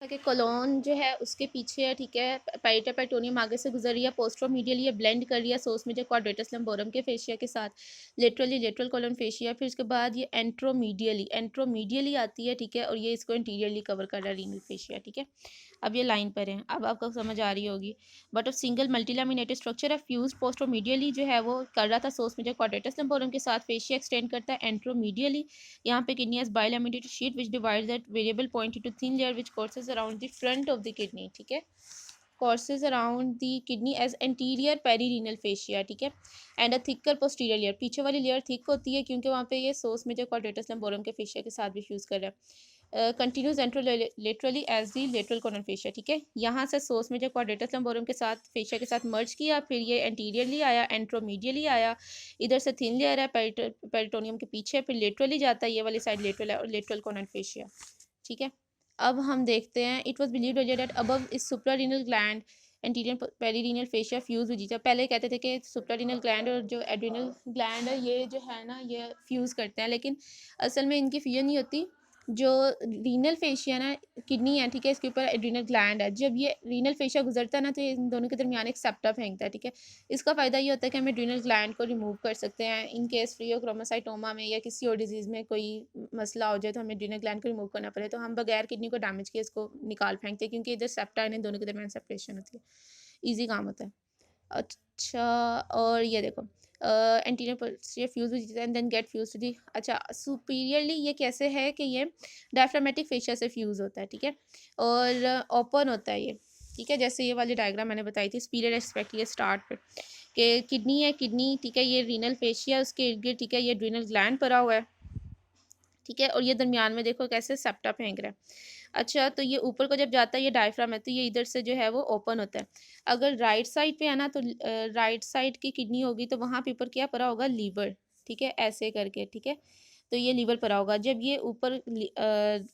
कि कोलोन जो है उसके पीछे है, ठीक है, पाइटा पेरिटोनियम आगे से गुजर रही है, पोस्टरोमीडियली ये ब्लेंड कर रही है सोर्स में जो क्वाड्रेटस लंबोरम के फेशिया के साथ, लेटरली लेटरल कॉलन फेशिया। फिर उसके बाद ये एंट्रोमीडियली आती है, ठीक है, और ये इसको इंटीरियरली कवर कर रहा है रीनल फेशिया, ठीक है। अब ये लाइन पर है, अब आपको समझ आ रही होगी। बट ऑफ सिंगल मल्टीलैमिनेटेड स्ट्रक्चर है फ्यूज पोस्टरोमीडियली जो है वो कर रहा था सोर्स में जो क्वाड्रेटस लंबोरम के साथ फेशिया एक्सटेंड करता है एंट्रोमीडियली। यहाँ पे kidney has bilaminated sheet which divides that variable point into thin layer which courses around the front of the kidney, ठीक है, courses around the kidney as anterior perirenal fascia, ठीक है, and a thicker posterior layer, पीछे वाली layer thick होती है क्योंकि वहाँ पे ये सोर्स में जो क्वाड्रेटस लंबोरम के फेशिया के साथ भी फ्यूज कर रहा है। Continuous anterolaterally as the lateral corner fascia, ठीक है, यहाँ से सोर्स में जो क्वाड्रेटस लंबोरम के साथ फेशिया के साथ मर्ज किया, फिर ये एंटीरियरली आया, एंट्रोमीडियली आया, इधर से थिन लेयर है पेरिटोनियम के पीछे, फिर लेटरली जाता है, ये वाली साइड लेटरल है और लेटरल कॉर्नर फेशिया, ठीक है। अब हम देखते हैं, it was believe that above is suprarenal gland anterior perirenal fascia fuse with each other. पहले कहते थे कि सुप्रारीनल ग्लैंड और जो एड्रिनल ग्लैंड है ये जो है ना ये फ्यूज़ करते हैं, लेकिन असल में इनकी फ्यूजन नहीं होती। जो रीनल फेशिया ना किडनी है, ठीक है, इसके ऊपर एड्रिनल ग्लैंड है, जब ये रीनल फेशिया गुजरता है ना तो इन दोनों के दरमियान एक सेप्टा फेंकता है, ठीक है। इसका फ़ायदा ये होता है कि हम एड्रिनल ग्लैंड को रिमूव कर सकते हैं इन केस फ्रियोक्रोमोसाइटोमा में या किसी और डिजीज़ में कोई मसला हो जाए तो हमें एड्रिनल ग्लैंड को रिमूव करना पड़े, तो हम बगैर किडनी को डैमेज किए इसको निकाल फेंकते हैं क्योंकि इधर सेप्टा इन दोनों के दरमियान सेपरेशन होती है, ईजी काम होता है। अच्छा, और ये देखो anterior posterior fuse with and then get fuse to the. अच्छा, सुपीरियरली ये कैसे है कि ये डायफ्रामेटिक फेशिया से फ्यूज होता है, ठीक है, और ओपन होता है ये, ठीक है, जैसे ये वाली डायग्राम मैंने बताई थी सुपीरियर एस्पेक्ट ये स्टार्ट पर कि किडनी है, किडनी, ठीक है, ये रीनल फेशिया उसके इर्द गिर्द, ठीक है, ये एड्रिनल ग्लैंड पड़ा हुआ है, ठीक है, और ये दरमियान में देखो कैसे सेप्टा फेंक रहा है। अच्छा, तो ये ऊपर को जब जाता है ये डायफ्राम है तो ये इधर से जो है वो ओपन होता है। अगर राइट साइड पे है ना तो राइट साइड की किडनी होगी तो वहाँ पे ऊपर क्या पड़ा होगा, लीवर, ठीक है, ऐसे करके, ठीक है, तो ये लीवर पड़ा होगा। जब ये ऊपर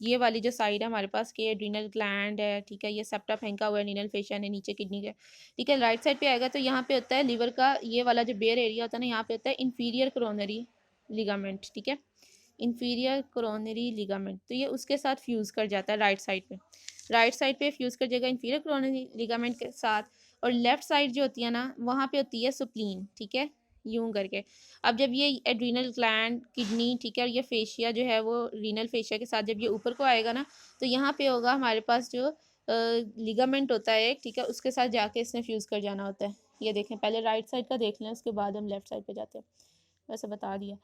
ये वाली जो साइड है हमारे पास के एड्रिनल ग्लैंड है, ठीक है, ये सेप्टा फेंका हुआ है रीनल फेशिया ने नीचे किडनी के, ठीक है, राइट साइड पे आएगा तो यहाँ पे होता है लीवर का ये वाला जो बेयर एरिया होता है ना, यहाँ पे होता है इंफीरियर कोरोनरी लिगामेंट, ठीक है, इंफीरियर कोरोनरी लिगामेंट, तो ये उसके साथ फ्यूज़ कर जाता है राइट साइड पे फ्यूज़ कर जाएगा इंफीरियर कोरोनरी लिगामेंट के साथ। और लेफ्ट साइड जो होती है ना वहाँ पे होती है सुप्लीन, ठीक है, यूं करके। अब जब ये एड्रिनल ग्लैंड किडनी, ठीक है, और ये फेशिया जो है वो रीनल फेशिया के साथ जब ये ऊपर को आएगा ना तो यहाँ पे होगा हमारे पास जो लिगामेंट होता है एक, ठीक है, उसके साथ जाके इसने फ्यूज़ कर जाना होता है। ये देखें, पहले राइट साइड का देख लें उसके बाद हम लेफ्ट साइड पे जाते हैं, वैसे बता दिया।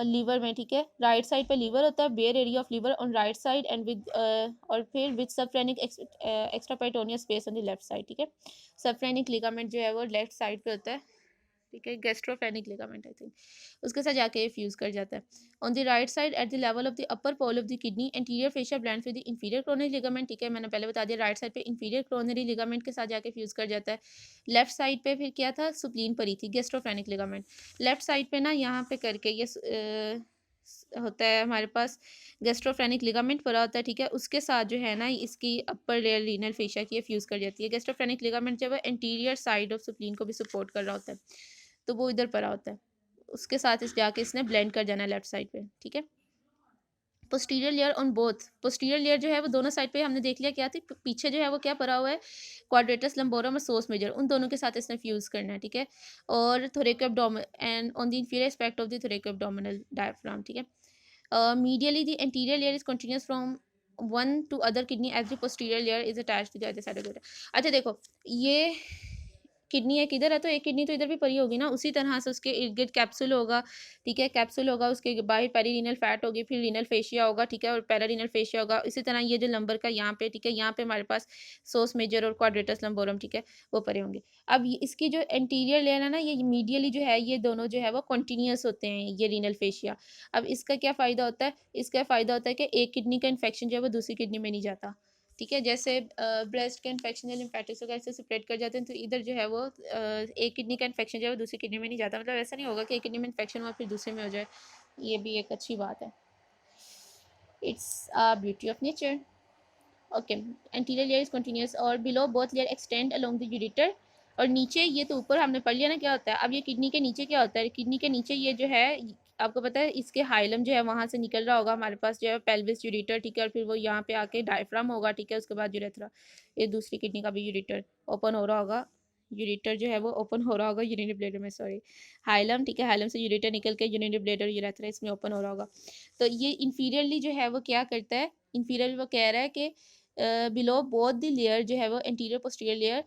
लीवर में, ठीक है, राइट साइड पे लीवर होता है, bare area of liver on right side and with और फिर with subphrenic extra peritoneal space on the left side, ठीक है, सबफ्रेनिक लिगामेंट जो है वो लेफ्ट साइड पे होता है, ठीक है, गैस्ट्रोफेनिक लिगामेंट आई थिंक, उसके साथ जाके ये फ्यूज़ कर जाता है। On the right side at the level of the upper pole of the kidney anterior fascia blends with the inferior coronary ligament, ठीक है, मैंने पहले बता दिया राइट साइड पे इंफीरियर कोरोनरी लिगामेंट के साथ जाके फ्यूज़ कर जाता है। लेफ्ट साइड पे फिर क्या था, सुप्लीन परी थी, गैस्ट्रोफेनिक लिगामेंट। लेफ्ट साइड पे ना यहाँ पे करके ये होता है हमारे पास गैस्ट्रोफ्रेनिक लिगामेंट पड़ा होता है, ठीक है, उसके साथ जो है ना इसकी अपर लेयर रीनल फेशिया की फ्यूज़ कर जाती है। गैस्ट्रोफ्रेनिक लिगामेंट जब एंटीरियर साइड ऑफ सुप्लीन को भी सपोर्ट कर रहा होता है तो वो इधर पड़ा होता है, उसके साथ इस जाके इसने ब्लेंड कर जाना है लेफ्ट साइड पे, ठीक है। Posterior layer on both, posterior layer जो है वो दोनों साइड पे हमने देख लिया क्या थी, पीछे जो है वो क्या पड़ा हुआ है, क्वाड्रेटस लंबोरम और सोर्स मेजर, उन दोनों के साथ इसने फ्यूज़ करना है, ठीक है, और thoracoabdominal and on the inferior aspect of the thoracoabdominal diaphragm, ठीक है। Medially the anterior layer is continuous from one to other kidney as the posterior layer is attached to the other side of the. अच्छा देखो, ये kidney एक इधर है तो एक किडनी तो इधर भी पड़ी होगी ना, उसी तरह से उसके इर्द गिर्द कैप्सूल होगा, ठीक है, कैप्सूल होगा, उसके बाहर पेरीरीनल फैट होगी, फिर रीनल फेशिया होगा, ठीक है, और पैरारीनल फेशिया होगा। इसी तरह ये जो लंबर का यहाँ पे, ठीक है, यहाँ पे हमारे पास सोर्स मेजर और क्वाड्रेटस लंबोरम, ठीक है, वो पड़े होंगे। अब इसकी जो एंटीरियर लेयर है ना ये मीडियली जो है ये दोनों जो है वो कॉन्टीन्यूस होते हैं, ये रीनल फेशिया। अब इसका क्या फ़ायदा होता है, इसका फ़ायदा होता है कि एक किडनी का इन्फेक्शन जो है वो दूसरी किडनी में नहीं जाता, ठीक है, जैसे ब्रेस्ट के इन्फेक्शन या लिम्फेटिक्स वगैरह से सेपरेट कर जाते हैं तो इधर जो है वो एक किडनी का इन्फेक्शन जो है वो दूसरी किडनी में नहीं जाता, मतलब ऐसा नहीं होगा कि एक किडनी में इन्फेक्शन हुआ फिर दूसरे में हो जाए, ये भी एक अच्छी बात है। It's a beauty of nature. Okay, anterior layer is continuous और below both layer extend along the ureter, और नीचे ये तो ऊपर हमने पढ़ लिया ना क्या होता है। अब ये किडनी के नीचे क्या होता है, किडनी के नीचे ये जो है आपको पता है इसके हाइलम जो है वहाँ से निकल रहा होगा हमारे पास जो है पेल्विस यूरेटर, ठीक है, और फिर वो यहाँ पे आके डायफ्राम होगा, ठीक है, उसके बाद यूरेथ्रा, ये दूसरी किडनी का भी यूरेटर ओपन हो रहा होगा, यूरेटर जो है वो ओपन हो रहा होगा यूरिनरी ब्लैडर में, सॉरी, हाइलम, ठीक है, हाइलम से यूरेटर निकल के यूरिनरी ब्लैडर यूरेथ्रा इसमें ओपन हो रहा होगा। तो ये इंफीरियरली जो है वो क्या करता है, इंफीरियर वो कह रहा है कि बिलो बोथ द लेयर जो है वो anterior posterior layer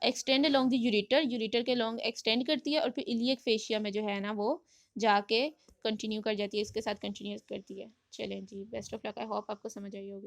extend along the ureter, ureter के लॉन्ग एक्सटेंड करती है और फिर इलियक फेशिया में जो है ना वो जाके कंटिन्यू कर जाती है, इसके साथ कंटिन्यू करती है। चलें जी, best of luck, I hope आपको समझ आई होगी।